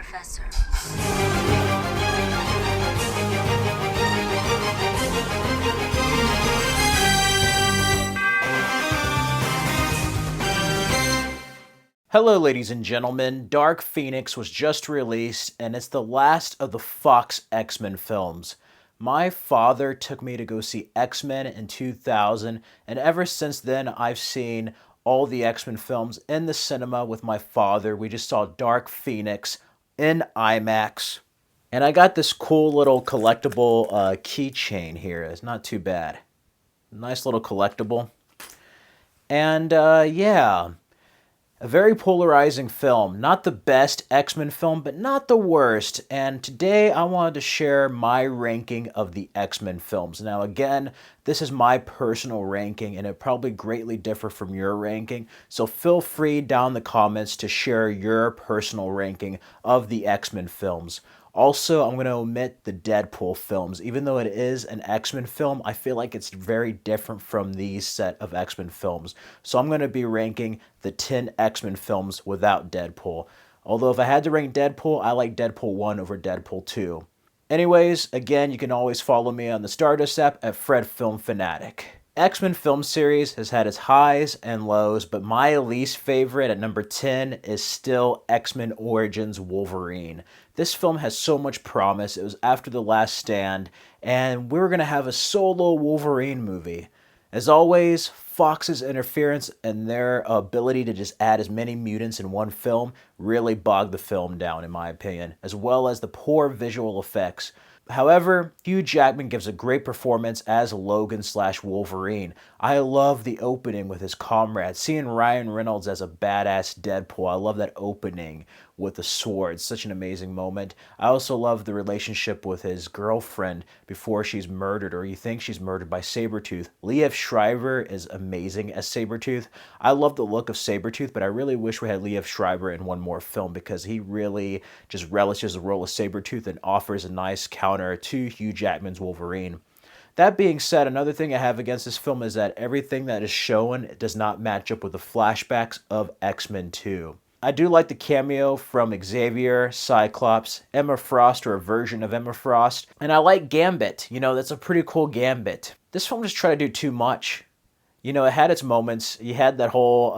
Professor. Hello, ladies and gentlemen. Dark Phoenix was just released, and it's the last of the Fox X-Men films. My father took me to go see X-Men in 2000, and ever since then, I've seen all the X-Men films in the cinema with my father. We just saw Dark Phoenix in IMAX. And I got this cool little collectible keychain here. It's not too bad. Nice little collectible. And yeah, a very polarizing film. Not the best X-Men film, but not the worst. And today I wanted to share my ranking of the X-Men films. Now again, this is my personal ranking and it probably greatly differ from your ranking. So feel free down in the comments to share your personal ranking of the X-Men films. Also, I'm going to omit the Deadpool films. Even though it is an X-Men film, I feel like it's very different from these set of X-Men films. So I'm going to be ranking the 10 X-Men films without Deadpool. Although if I had to rank Deadpool, I like Deadpool 1 over Deadpool 2. Anyways, again, you can always follow me on the Stardust app at Fred Film Fanatic. X-Men film series has had its highs and lows, but my least favorite at number 10 is still X-Men Origins Wolverine. This film has so much promise. It was after The Last Stand, and we were going to have a solo Wolverine movie. As always, Fox's interference and their ability to just add as many mutants in one film really bogged the film down, in my opinion, as well as the poor visual effects. However, Hugh Jackman gives a great performance as Logan/Wolverine. I love the opening with his comrades. Seeing Ryan Reynolds as a badass Deadpool, I love that opening with the sword. Such an amazing moment. I also love the relationship with his girlfriend before she's murdered, or you think she's murdered, by Sabretooth. Liev Schreiber is amazing as Sabretooth. I love the look of Sabretooth, but I really wish we had Liev Schreiber in one more film because he really just relishes the role of Sabretooth and offers a nice counter to Hugh Jackman's Wolverine. That being said, another thing I have against this film is that everything that is shown does not match up with the flashbacks of X-Men 2. I do like the cameo from Xavier, Cyclops, Emma Frost, or a version of Emma Frost, and I like Gambit. That's a pretty cool Gambit. This film just tried to do too much. It had its moments. You had that whole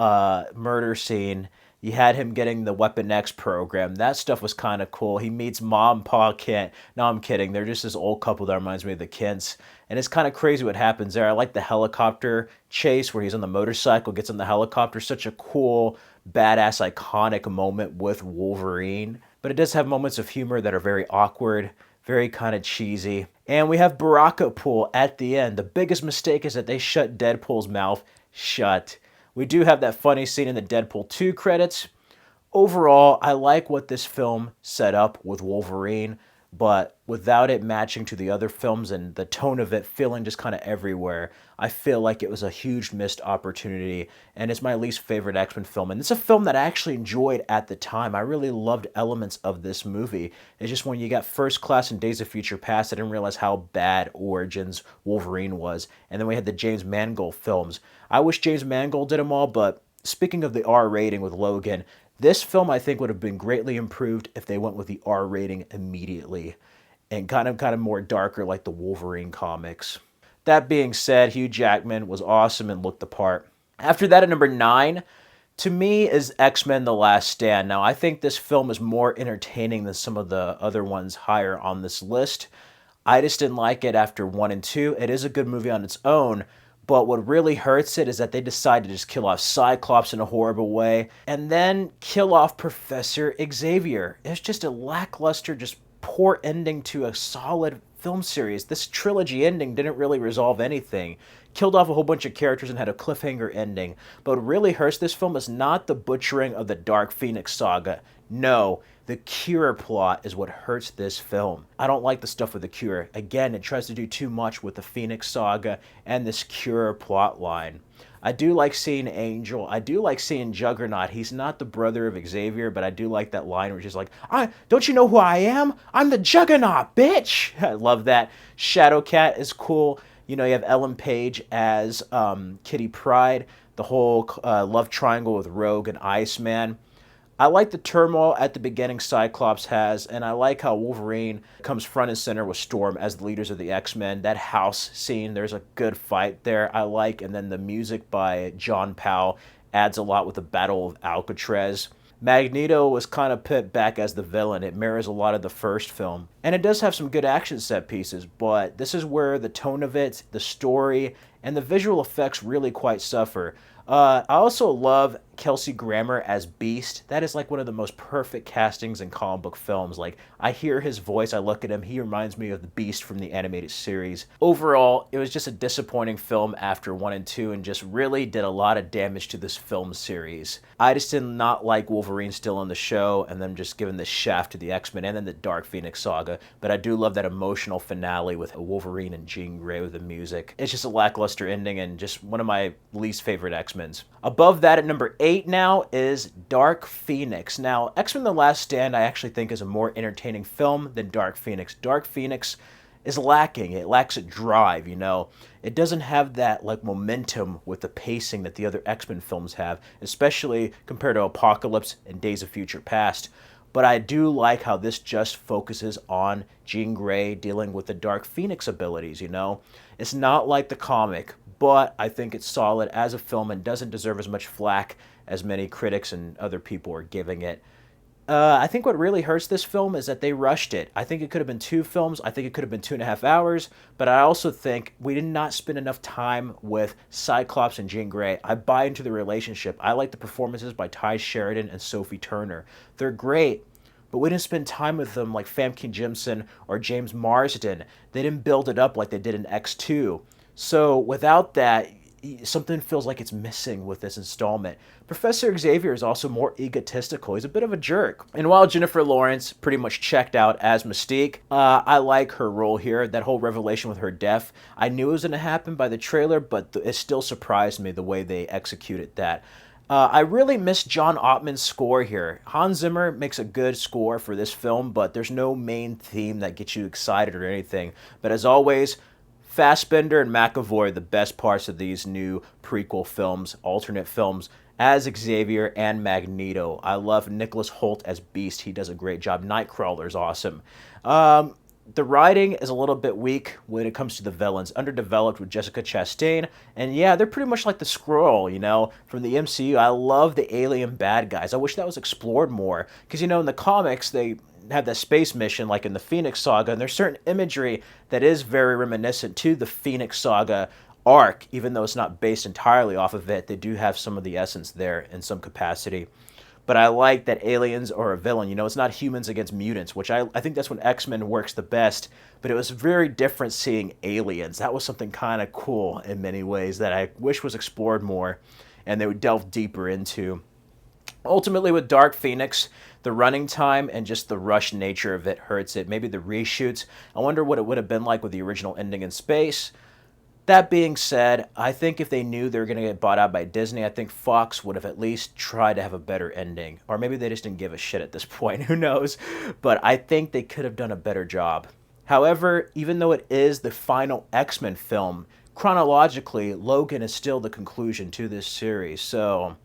murder scene. You had him getting the Weapon X program. That stuff was kind of cool. He meets Mom and Pa Kent. No, I'm kidding. They're just this old couple that reminds me of the Kents. And it's kind of crazy what happens there. I like the helicopter chase where he's on the motorcycle, gets on the helicopter. Such a cool, badass, iconic moment with Wolverine. But it does have moments of humor that are very awkward, very kind of cheesy. And we have Barakapool at the end. The biggest mistake is that they shut Deadpool's mouth shut. We do have that funny scene in the Deadpool 2 credits. Overall, I like what this film set up with Wolverine, but without it matching to the other films and the tone of it feeling just kind of everywhere, I feel like it was a huge missed opportunity, and it's my least favorite X-Men film. And it's a film that I actually enjoyed at the time. I really loved elements of this movie. It's just when you got First Class and Days of Future Past, I didn't realize how bad Origins Wolverine was. And then we had the James Mangold films. I wish James Mangold did them all, but speaking of the R rating with Logan, this film, I think, would have been greatly improved if they went with the R rating immediately and kind of more darker like the Wolverine comics. That being said, Hugh Jackman was awesome and looked the part. After that, at number 9, to me, is X-Men The Last Stand. Now, I think this film is more entertaining than some of the other ones higher on this list. I just didn't like it after 1 and 2. It is a good movie on its own, but what really hurts it is that they decide to just kill off Cyclops in a horrible way and then kill off Professor Xavier. It's just a lackluster, just poor ending to a solid film series. This trilogy ending didn't really resolve anything. Killed off a whole bunch of characters and had a cliffhanger ending. But what really hurts this film is not the butchering of the Dark Phoenix saga. No, the Cure plot is what hurts this film. I don't like the stuff with the Cure. Again, it tries to do too much with the Phoenix saga and this Cure plot line. I do like seeing Angel. I do like seeing Juggernaut. He's not the brother of Xavier, but I do like that line where he's like, don't you know who I am? I'm the Juggernaut, bitch! I love that. Shadowcat is cool. You have Ellen Page as Kitty Pryde. The whole love triangle with Rogue and Iceman. I like the turmoil at the beginning Cyclops has, and I like how Wolverine comes front and center with Storm as the leaders of the X-Men. That house scene, there's a good fight there I like, and then the music by John Powell adds a lot with the Battle of Alcatraz. Magneto was kind of put back as the villain. It mirrors a lot of the first film. And it does have some good action set pieces, but this is where the tone of it, the story, and the visual effects really quite suffer. I also love Kelsey Grammer as Beast. That is like one of the most perfect castings in comic book films. Like, I hear his voice, I look at him, he reminds me of the Beast from the animated series. Overall, it was just a disappointing film after 1 and 2 and just really did a lot of damage to this film series. I just did not like Wolverine still on the show and them just giving the shaft to the X-Men and then the Dark Phoenix saga, but I do love that emotional finale with Wolverine and Jean Grey with the music. It's just a lackluster ending and just one of my least favorite X-Men's. Above that at number 8 now is Dark Phoenix. Now, X-Men The Last Stand I actually think is a more entertaining film than Dark Phoenix. Dark Phoenix is lacking. It lacks a drive, you know. It doesn't have that like momentum with the pacing that the other X-Men films have, especially compared to Apocalypse and Days of Future Past. But I do like how this just focuses on Jean Grey dealing with the Dark Phoenix abilities, you know. It's not like the comic, but I think it's solid as a film and doesn't deserve as much flack as many critics and other people are giving it. I think what really hurts this film is that they rushed it. I think it could have been 2 films. I think it could have been 2.5 hours. But I also think we did not spend enough time with Cyclops and Jean Grey. I buy into the relationship. I like the performances by Ty Sheridan and Sophie Turner. They're great, but we didn't spend time with them like Famke Jimson or James Marsden. They didn't build it up like they did in X2. So without that, something feels like it's missing with this installment. Professor Xavier is also more egotistical. He's a bit of a jerk. And while Jennifer Lawrence pretty much checked out as Mystique, I like her role here. That whole revelation with her death, I knew it was going to happen by the trailer, but it still surprised me the way they executed that. I really miss John Ottman's score here. Hans Zimmer makes a good score for this film, but there's no main theme that gets you excited or anything. But as always, Fassbender and McAvoy are the best parts of these new prequel films, alternate films, as Xavier and Magneto. I love Nicholas Hoult as Beast. He does a great job. Nightcrawler is awesome. The writing is a little bit weak when it comes to the villains. Underdeveloped with Jessica Chastain. And yeah, they're pretty much like the Skrull, you know, from the MCU. I love the alien bad guys. I wish that was explored more. Because, you know, in the comics, they have that space mission like in the Phoenix Saga, and there's certain imagery that is very reminiscent to the Phoenix Saga arc, even though it's not based entirely off of it. They do have some of the essence there in some capacity. But I like that aliens are a villain. You know, it's not humans against mutants, which I think that's when X-Men works the best. But it was very different seeing aliens. That was something kind of cool in many ways that I wish was explored more and they would delve deeper into. Ultimately, with Dark Phoenix, the running time and just the rush nature of it hurts it. Maybe the reshoots. I wonder what it would have been like with the original ending in space. That being said, I think if they knew they were going to get bought out by Disney, I think Fox would have at least tried to have a better ending. Or maybe they just didn't give a shit at this point. Who knows? But I think they could have done a better job. However, even though it is the final X-Men film, chronologically, Logan is still the conclusion to this series. So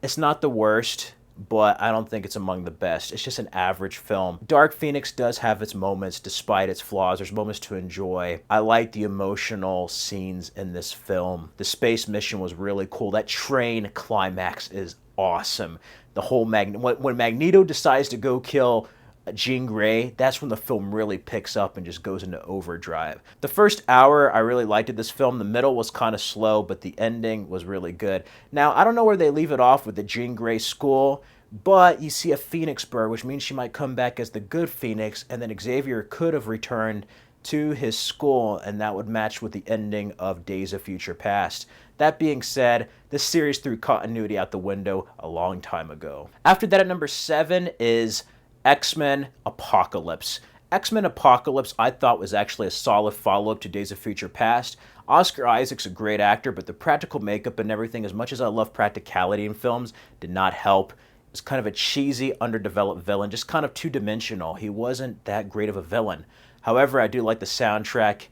it's not the worst, but I don't think it's among the best. It's just an average film. Dark Phoenix does have its moments despite its flaws. There's moments to enjoy. I like the emotional scenes in this film. The space mission was really cool. That train climax is awesome. The whole when Magneto decides to go kill Jean Grey, that's when the film really picks up and just goes into overdrive. The first hour, I really liked this film. The middle was kind of slow, but the ending was really good. Now, I don't know where they leave it off with the Jean Grey school, but you see a Phoenix Bird, which means she might come back as the good Phoenix, and then Xavier could have returned to his school, and that would match with the ending of Days of Future Past. That being said, this series threw continuity out the window a long time ago. After that, at number 7 is X-Men Apocalypse. X-Men Apocalypse I thought was actually a solid follow-up to Days of Future Past. Oscar Isaac's a great actor, but the practical makeup and everything, as much as I love practicality in films, did not help. It was kind of a cheesy, underdeveloped villain, just kind of two-dimensional. He wasn't that great of a villain. However, I do like the soundtrack.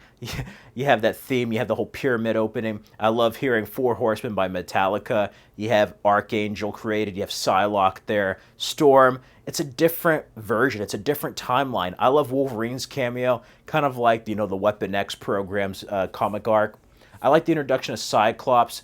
You have that theme, you have the whole pyramid opening. I love hearing Four Horsemen by Metallica. You have Archangel created, you have Psylocke there, Storm. It's a different version, it's a different timeline. I love Wolverine's cameo, kind of like, the Weapon X program's comic arc. I like the introduction of Cyclops,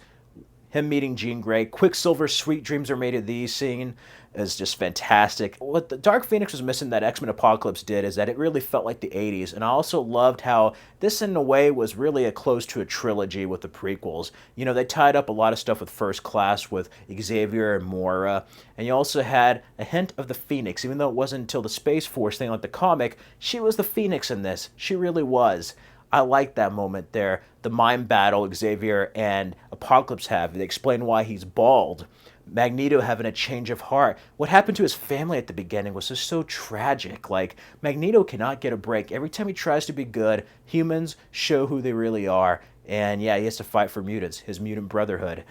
him meeting Jean Grey. Quicksilver's Sweet Dreams Are Made of These scene is just fantastic. What the Dark Phoenix was missing that X-Men Apocalypse did is that it really felt like the 80s, and I also loved how this in a way was really close to a trilogy with the prequels. They tied up a lot of stuff with First Class, with Xavier and Moira, and you also had a hint of the Phoenix. Even though it wasn't until the Space Force thing like the comic, she was the Phoenix in this. She really was. I like that moment there. The mind battle Xavier and Apocalypse have. They explain why he's bald. Magneto having a change of heart. What happened to his family at the beginning was just so tragic. Like, Magneto cannot get a break. Every time he tries to be good, humans show who they really are. And yeah, he has to fight for mutants, his mutant brotherhood.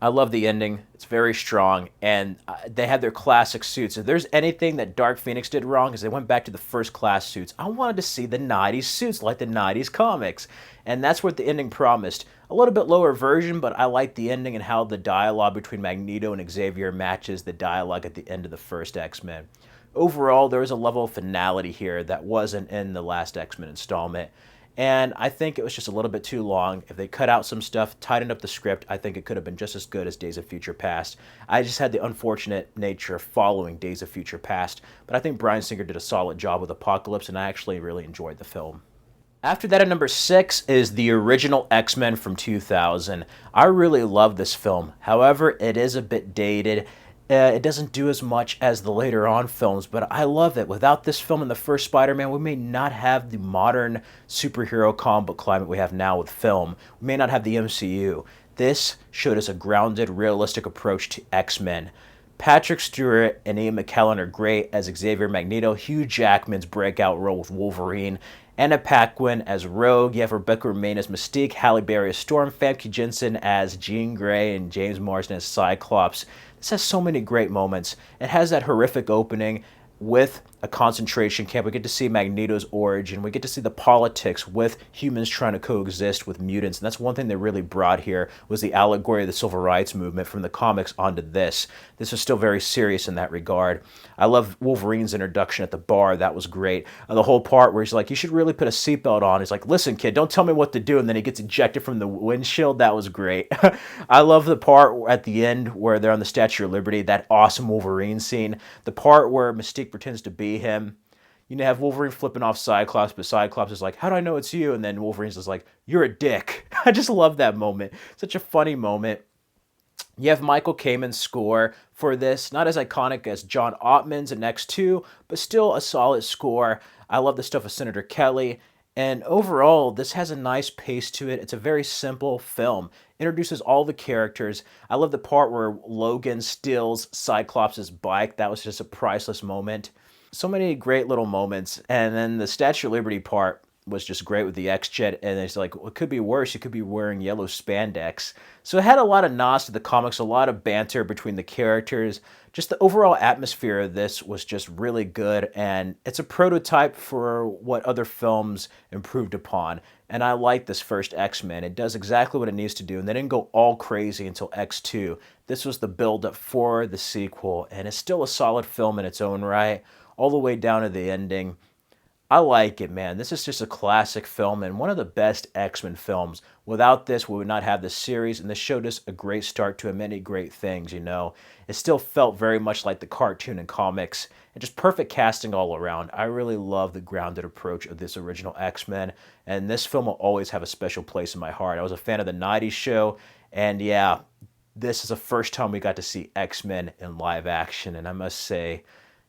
I love the ending. It's very strong, and they have their classic suits. If there's anything that Dark Phoenix did wrong, is they went back to the First Class suits. I wanted to see the 90s suits like the 90s comics, and that's what the ending promised. A little bit lower version, but I like the ending and how the dialogue between Magneto and Xavier matches the dialogue at the end of the first X-Men. Overall, there was a level of finality here that wasn't in the last X-Men installment. And I think it was just a little bit too long. If they cut out some stuff, tightened up the script, I think it could have been just as good as Days of Future Past. I just had the unfortunate nature of following Days of Future Past, but I think Bryan Singer did a solid job with Apocalypse, and I actually really enjoyed the film. After that, at number 6 is the original X-Men from 2000. I really love this film. However, it is a bit dated. It doesn't do as much as the later on films, but I love it. Without this film and the first Spider-Man, we may not have the modern superhero comic book climate we have now with film. We may not have the MCU. This showed us a grounded, realistic approach to X-Men. Patrick Stewart and Ian McKellen are great as Xavier Magneto. Hugh Jackman's breakout role with Wolverine. Anna Paquin as Rogue. You have Rebecca Romijn as Mystique. Halle Berry as Storm. Famke Janssen as Jean Grey. And James Marsden as Cyclops. This has so many great moments. It has that horrific opening with a concentration camp. We get to see Magneto's origin. We get to see the politics with humans trying to coexist with mutants. And that's one thing they really brought here, was the allegory of the civil rights movement from the comics onto this. This is still very serious in that regard. I love Wolverine's introduction at the bar. That was great. And the whole part where he's like, you should really put a seatbelt on. He's like, listen, kid, don't tell me what to do. And then he gets ejected from the windshield. That was great. I love the part at the end where they're on the Statue of Liberty, that awesome Wolverine scene. The part where Mystique pretends to be him. Have Wolverine flipping off Cyclops, but Cyclops is like, how do I know it's you? And then Wolverine's just like, you're a dick. I just love that moment. Such a funny moment. You have Michael Kamen's score for this, not as iconic as John Ottman's in X2, but still a solid score. I love the stuff with Senator Kelly. And overall, this has a nice pace to it. It's a very simple film. Introduces all the characters. I love the part where Logan steals Cyclops' bike. That was just a priceless moment. So many great little moments. And then the Statue of Liberty part was just great with the X-Jet. And it's like, well, it could be worse. You could be wearing yellow spandex. So it had a lot of nods to the comics, a lot of banter between the characters. Just the overall atmosphere of this was just really good. And it's a prototype for what other films improved upon. And I like this first X-Men. It does exactly what it needs to do. And they didn't go all crazy until X2. This was the build-up for the sequel. And it's still a solid film in its own right, all the way down to the ending. I like it, man. This is just a classic film and one of the best X-Men films. Without this, we would not have this series, and this showed us a great start to many great things, It still felt very much like the cartoon and comics, and just perfect casting all around. I really love the grounded approach of this original X-Men, and this film will always have a special place in my heart. I was a fan of the 90s show, and yeah, this is the first time we got to see X-Men in live action, and I must say,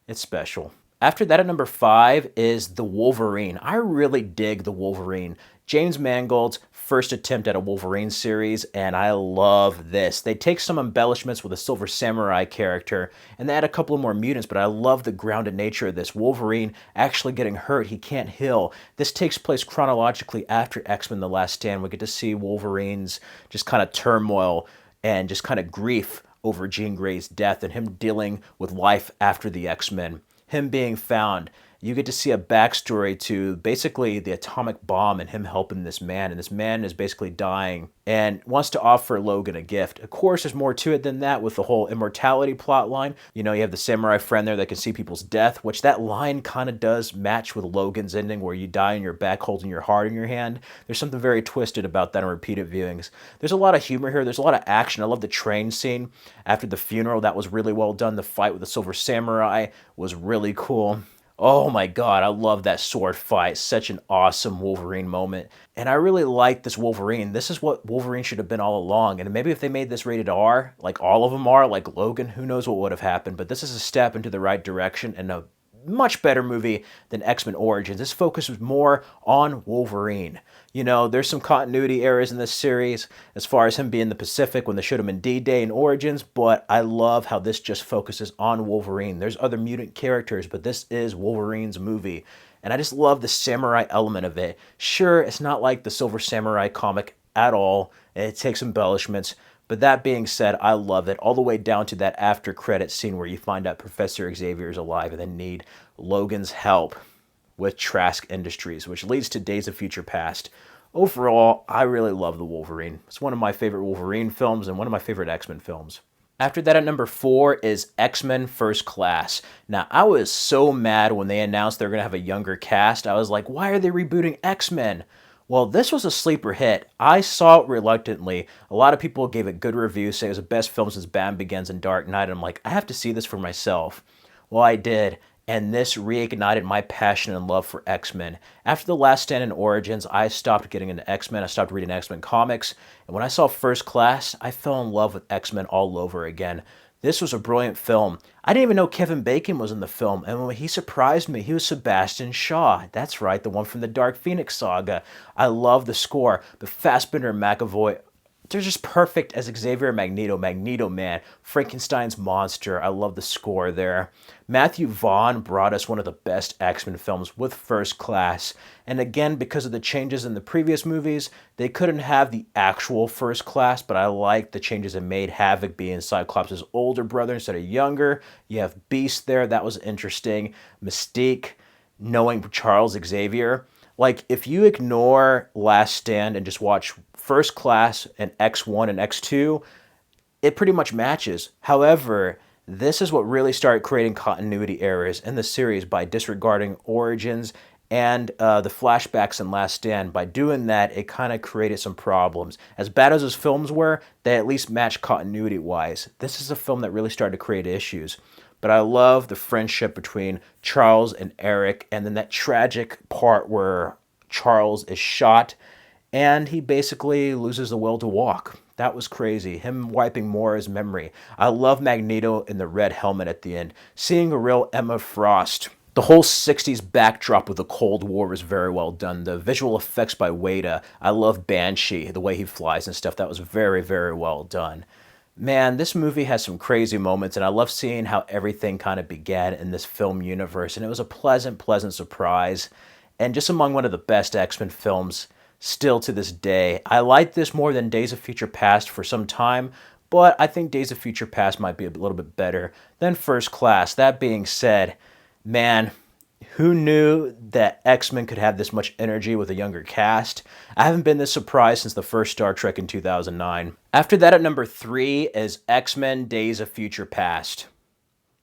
it's special. After that, at number 5 is the Wolverine. I really dig the Wolverine. James Mangold's first attempt at a Wolverine series, and I love this. They take some embellishments with a Silver Samurai character, and they add a couple of more mutants, but I love the grounded nature of this. Wolverine actually getting hurt. He can't heal. This takes place chronologically after X-Men The Last Stand. We get to see Wolverine's just kind of turmoil and just kind of grief over Jean Grey's death and him dealing with life after the X-Men. Him being found. you get to see a backstory to basically the atomic bomb and him helping this man. And this man is basically dying and wants to offer Logan a gift. Of course, there's more to it than that with the whole immortality plot line. You know, you have the samurai friend there that can see people's death, which that line kind of does match with Logan's ending where you die on your back holding your heart in your hand. There's something very twisted about that in repeated viewings. There's a lot of humor here. There's a lot of action. I love the train scene after the funeral. That was really well done. The fight with the Silver Samurai was really cool. Oh my god, I love that sword fight. Such an awesome Wolverine moment. And I really like this Wolverine. This is what Wolverine should have been all along. And maybe if they made this rated R, like all of them are, like Logan, who knows what would have happened. But this is a step into the right direction and a much better movie than X-Men Origins. This focuses more on Wolverine. You know, there's some continuity errors in this series as far as him being in the Pacific when they showed him in D-Day and Origins, but I love how this just focuses on Wolverine. There's other mutant characters, but this is Wolverine's movie. And I just love the samurai element of it. Sure, it's not like the Silver Samurai comic at all. It takes embellishments. But that being said, I love it, all the way down to that after credits scene where you find out Professor Xavier is alive and they need Logan's help with Trask Industries, which leads to Days of Future Past. Overall, I really love the Wolverine. It's one of my favorite Wolverine films and one of my favorite X-Men films. After that, at number 4 is X-Men First Class. Now, I was so mad when they announced they were going to have a younger cast. I was like, why are they rebooting X-Men? Well, this was a sleeper hit. I saw it reluctantly. A lot of people gave it good reviews, say it was the best film since Batman Begins and Dark Knight. And I'm like, I have to see this for myself. Well, I did. And this reignited my passion and love for X-Men. After The Last Stand and Origins, I stopped getting into X-Men. I stopped reading X-Men comics. And when I saw First Class, I fell in love with X-Men all over again. This was a brilliant film. I didn't even know Kevin Bacon was in the film, and when he surprised me, he was Sebastian Shaw. That's right, the one from the Dark Phoenix saga. I love the score, but Fassbender and McAvoy, they're just perfect as Xavier and Magneto. Magneto Man, Frankenstein's monster. I love the score there. Matthew Vaughn brought us one of the best X-Men films with First Class. And again, because of the changes in the previous movies, they couldn't have the actual First Class, but I like the changes it made. Havoc being Cyclops' older brother instead of younger. You have Beast there. That was interesting. Mystique knowing Charles Xavier. Like, if you ignore Last Stand and just watch First Class and X1 and X2, it pretty much matches. However, this is what really started creating continuity errors in the series by disregarding Origins and the flashbacks in Last Stand. By doing that, it kind of created some problems. As bad as those films were, they at least matched continuity-wise. This is a film that really started to create issues. But I love the friendship between Charles and Eric, and then that tragic part where Charles is shot and he basically loses the will to walk. That was crazy. Him wiping Moira's memory. I love Magneto in the red helmet at the end. Seeing a real Emma Frost. The whole 60s backdrop of the Cold War was very well done. The visual effects by Weta. I love Banshee, the way he flies and stuff. That was very, very well done. Man, this movie has some crazy moments, and I love seeing how everything kind of began in this film universe. And it was a pleasant, pleasant surprise. And just among one of the best X-Men films still to this day. I like this more than Days of Future Past for some time, but I think Days of Future Past might be a little bit better than First Class. That being said, man, who knew that X-Men could have this much energy with a younger cast? I haven't been this surprised since the first Star Trek in 2009. After that, at number 3 is X-Men Days of Future Past.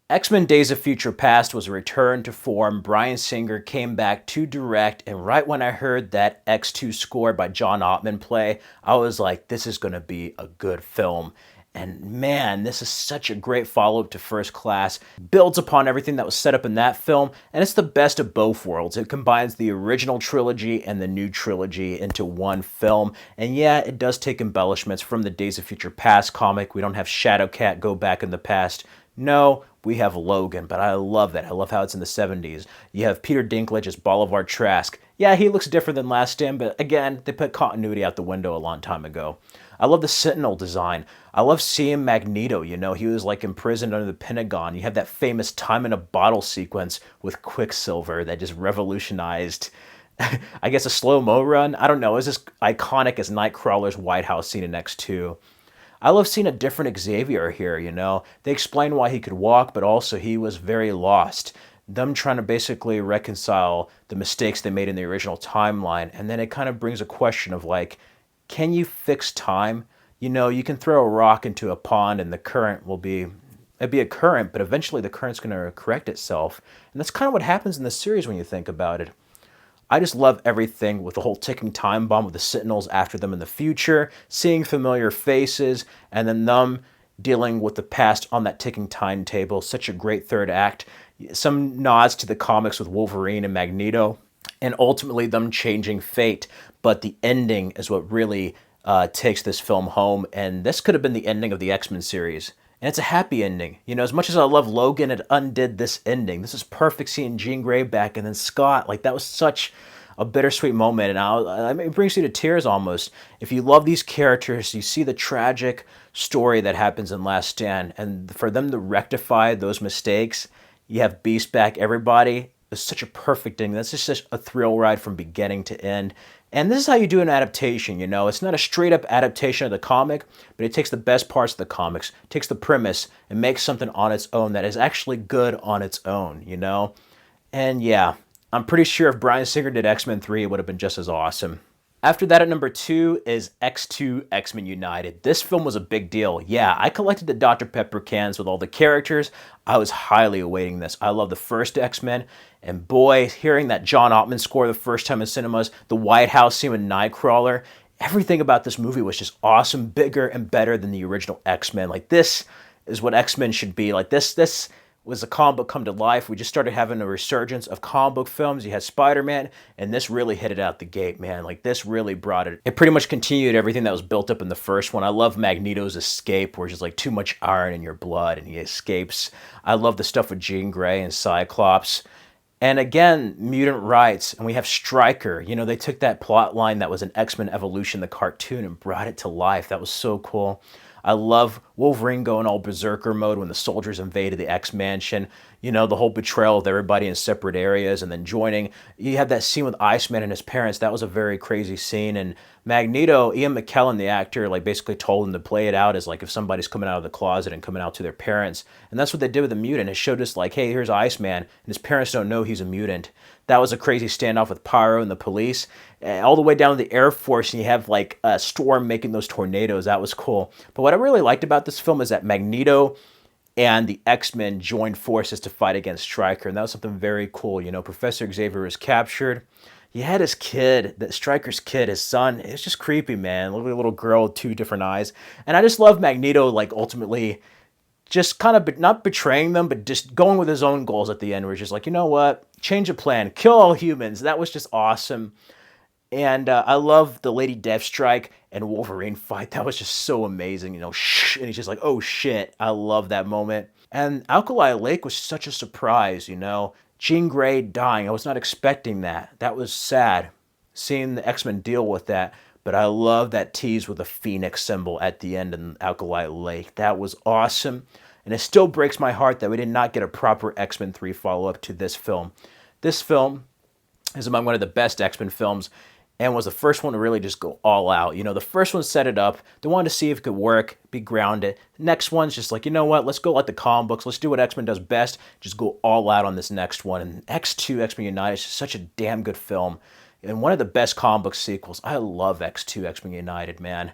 X-Men Days of Future Past was a return to form. Bryan Singer came back to direct, and right when I heard that X2 score by John Ottman play, I was like, this is going to be a good film. And man, this is such a great follow-up to First Class. Builds upon everything that was set up in that film, and it's the best of both worlds. It combines the original trilogy and the new trilogy into one film. And yeah, it does take embellishments from the Days of Future Past comic. We don't have Shadowcat go back in the past. No, we have Logan, but I love that. I love how it's in the 70s. You have Peter Dinklage as Bolivar Trask. Yeah, he looks different than Last Stand, but again, they put continuity out the window a long time ago. I love the Sentinel design. I love seeing Magneto, you know, he was like imprisoned under the Pentagon. You have that famous time in a bottle sequence with Quicksilver that just revolutionized, I guess, a slow-mo run. I don't know, it's just iconic as Nightcrawler's White House scene in X2. I love seeing a different Xavier here, you know. They explain why he could walk, but also he was very lost. them trying to basically reconcile the mistakes they made in the original timeline. And then it kind of brings a question of like, can you fix time? You know, you can throw a rock into a pond and the current will be, it'd be a current, but eventually the current's going to correct itself. And that's kind of what happens in the series when you think about it. I just love everything with the whole ticking time bomb with the Sentinels after them in the future, seeing familiar faces, and then them dealing with the past on that ticking timetable. Such a great third act. Some nods to the comics with Wolverine and Magneto, and ultimately them changing fate. But the ending is what really takes this film home, and this could have been the ending of the X-Men series. And it's a happy ending. You know, as much as I love Logan, it undid this ending. This is perfect seeing Jean Grey back and then Scott. Like, that was such a bittersweet moment. And it brings you to tears almost. If you love these characters, you see the tragic story that happens in Last Stand. And for them to rectify those mistakes, you have Beast back, everybody. It's such a perfect ending. That's just a thrill ride from beginning to end. And this is how you do an adaptation, you know. It's not a straight-up adaptation of the comic, but it takes the best parts of the comics, takes the premise, and makes something on its own that is actually good on its own, you know. And yeah, I'm pretty sure if Bryan Singer did X-Men 3, it would have been just as awesome. After that, at number 2 is X2 X-Men United. This film was a big deal. Yeah, I collected the Dr. Pepper cans with all the characters. I was highly awaiting this. I love the first X-Men, and boy, hearing that John Ottman score the first time in cinemas, the White House scene with Nightcrawler, everything about this movie was just awesome, bigger and better than the original X-Men. Like, this is what X-Men should be. Like, this was a comic book come to life. We just started having a resurgence of comic book films. You had Spider-Man, and this really hit it out the gate, man. Like, this really brought it. It pretty much continued everything that was built up in the first one. I love Magneto's escape, where it's just like too much iron in your blood, and he escapes. I love the stuff with Jean Grey and Cyclops. And again, mutant rights, and we have Stryker. You know, they took that plot line that was an X-Men Evolution, the cartoon, and brought it to life. That was so cool. I love Wolverine going all berserker mode when the soldiers invaded the X-Mansion. You know, the whole betrayal of everybody in separate areas and then joining. You have that scene with Iceman and his parents. That was a very crazy scene. And Magneto, Ian McKellen, the actor, like basically told him to play it out as like if somebody's coming out of the closet and coming out to their parents. And that's what they did with the mutant. It showed us like, hey, here's Iceman, and his parents don't know he's a mutant. That was a crazy standoff with Pyro and the police. All the way down to the Air Force, and you have like a storm making those tornadoes. That was cool. But what I really liked about this film is that Magneto and the X-Men joined forces to fight against Stryker, and that was something very cool. You know, Professor Xavier was captured. You had his kid, that Stryker's kid, his son. It's just creepy, man. Look at a little girl with two different eyes. And I just love Magneto, like, ultimately just kind of not betraying them, but just going with his own goals at the end, where he's just like, you know what? Change of plan. Kill all humans. That was just awesome. And I love the Lady Deathstrike and Wolverine fight. That was just so amazing. You know, and he's just like, oh shit. I love that moment. And Alkali Lake was such a surprise, you know. Jean Grey dying. I was not expecting that. That was sad, seeing the X-Men deal with that. But I love that tease with the Phoenix symbol at the end in Alkali Lake. That was awesome. And it still breaks my heart that we did not get a proper X-Men 3 follow-up to this film. This film is among one of the best X-Men films, and was the first one to really just go all out. You know, the first one set it up. They wanted to see if it could work, be grounded. The next one's just like, you know what? Let's go like the comic books. Let's do what X-Men does best. Just go all out on this next one. And X2, X-Men United is just such a damn good film. And one of the best comic book sequels. I love X2, X-Men United, man.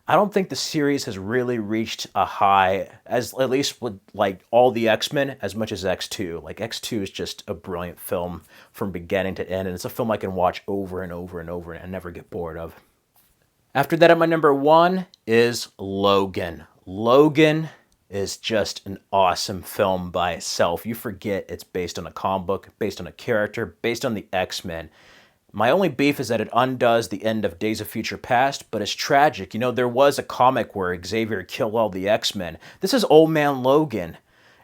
I don't think the series has really reached a high, as at least with like all the X-Men, as much as X2. Like, X2 is just a brilliant film from beginning to end, and it's a film I can watch over and over and over and never get bored of. After that, at my number 1 is Logan. Logan is just an awesome film by itself. You forget it's based on a comic book, based on a character, based on the X-Men. My only beef is that it undoes the end of Days of Future Past, but it's tragic. You know, there was a comic where Xavier killed all the X-Men. This is Old Man Logan.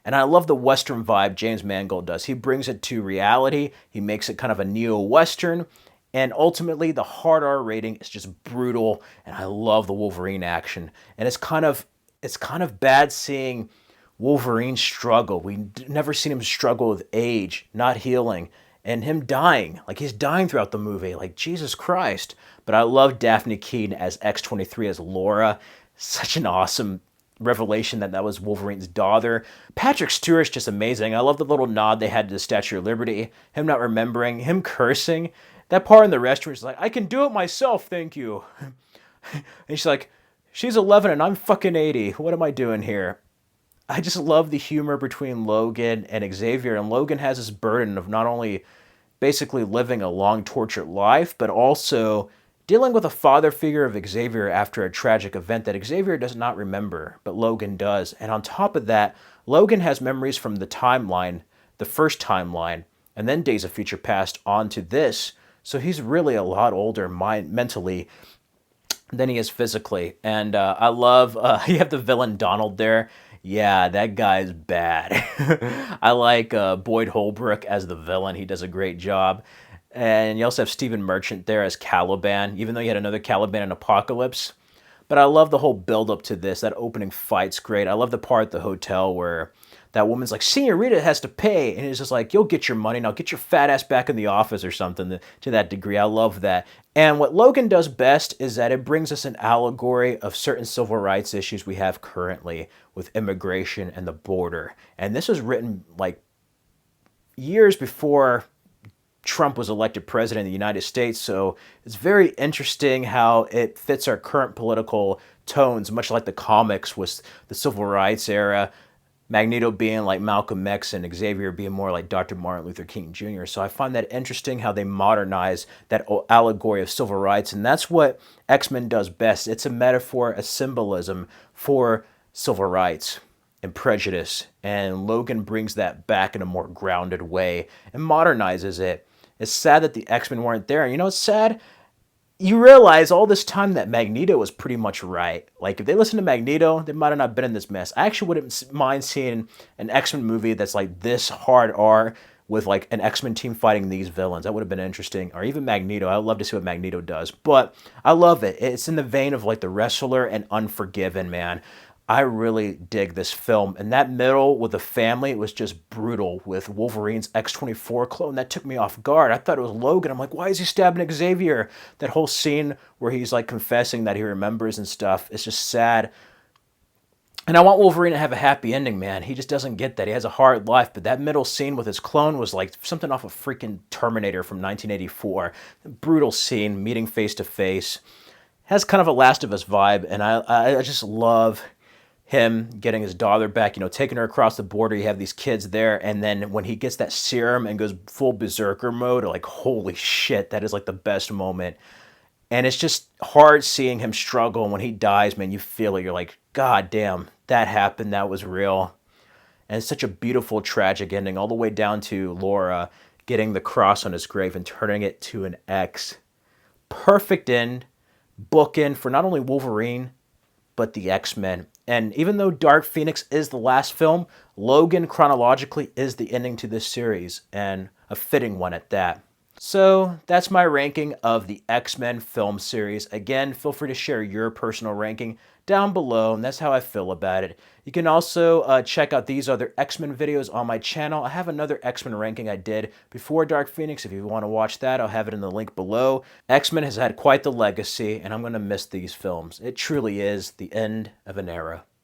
And I love the Western vibe James Mangold does. He brings it to reality. He makes it kind of a neo-Western. And ultimately, the hard R rating is just brutal. And I love the Wolverine action. And it's kind of bad seeing Wolverine struggle. We never seen him struggle with age, not healing. And him dying, like he's dying throughout the movie, like Jesus Christ. But I love Daphne Keane as X-23 as Laura. Such an awesome revelation that that was Wolverine's daughter. Patrick Stewart's just amazing. I love the little nod they had to the Statue of Liberty, him not remembering, him cursing. That part in the restaurant is like, I can do it myself, thank you. And she's like, she's 11 and I'm fucking 80. What am I doing here? I just love the humor between Logan and Xavier. And Logan has this burden of not only basically living a long, tortured life, but also dealing with a father figure of Xavier after a tragic event that Xavier does not remember, but Logan does. And on top of that, Logan has memories from the timeline, the first timeline, and then Days of Future Past onto this. So he's really a lot older mentally than he is physically. And I love, you have the villain Donald there. Yeah, that guy's bad. I like Boyd Holbrook as the villain. He does a great job. And you also have Stephen Merchant there as Caliban, even though you had another Caliban in Apocalypse. But I love the whole build-up to this. That opening fight's great. I love the part at the hotel where that woman's like, Senorita has to pay. And it's just like, you'll get your money now. Get your fat ass back in the office or something to that degree. I love that. And what Logan does best is that it brings us an allegory of certain civil rights issues we have currently with immigration and the border. And this was written like years before Trump was elected president of the United States. So it's very interesting how it fits our current political tones, much like the comics was the civil rights era. Magneto being like Malcolm X and Xavier being more like Dr. Martin Luther King Jr. So I find that interesting how they modernize that allegory of civil rights. And that's what X-Men does best. It's a metaphor, a symbolism for civil rights and prejudice. And Logan brings that back in a more grounded way and modernizes it. It's sad that the X-Men weren't there. And you know what's sad? You realize all this time that Magneto was pretty much right. Like, if they listened to Magneto, they might have not been in this mess. I actually wouldn't mind seeing an X-Men movie that's like this hard R with like an X-Men team fighting these villains. That would have been interesting. Or even Magneto. I'd love to see what Magneto does. But I love it. It's in the vein of like The Wrestler and Unforgiven, man. I really dig this film. And that middle with the family was just brutal with Wolverine's X-24 clone. That took me off guard. I thought it was Logan. I'm like, why is he stabbing Xavier? That whole scene where he's like confessing that he remembers and stuff. It's just sad. And I want Wolverine to have a happy ending, man. He just doesn't get that. He has a hard life. But that middle scene with his clone was like something off of freaking Terminator from 1984. Brutal scene, meeting face to face. Has kind of a Last of Us vibe. And I just love him getting his daughter back, you know, taking her across the border. You have these kids there, and then when he gets that serum and goes full berserker mode, like, holy shit, that is like the best moment. And it's just hard seeing him struggle, and when he dies, man, you feel it. You're like, God damn, that happened, that was real. And it's such a beautiful, tragic ending, all the way down to Laura getting the cross on his grave and turning it to an X. Perfect end, bookend for not only Wolverine, but the X-Men. And even though Dark Phoenix is the last film, Logan chronologically is the ending to this series, and a fitting one at that. So that's my ranking of the X-Men film series. Again, feel free to share your personal ranking down below, and that's how I feel about it. You can also check out these other X-Men videos on my channel. I have another X-Men ranking I did before Dark Phoenix. If you want to watch that, I'll have it in the link below. X-Men has had quite the legacy, and I'm going to miss these films. It truly is the end of an era.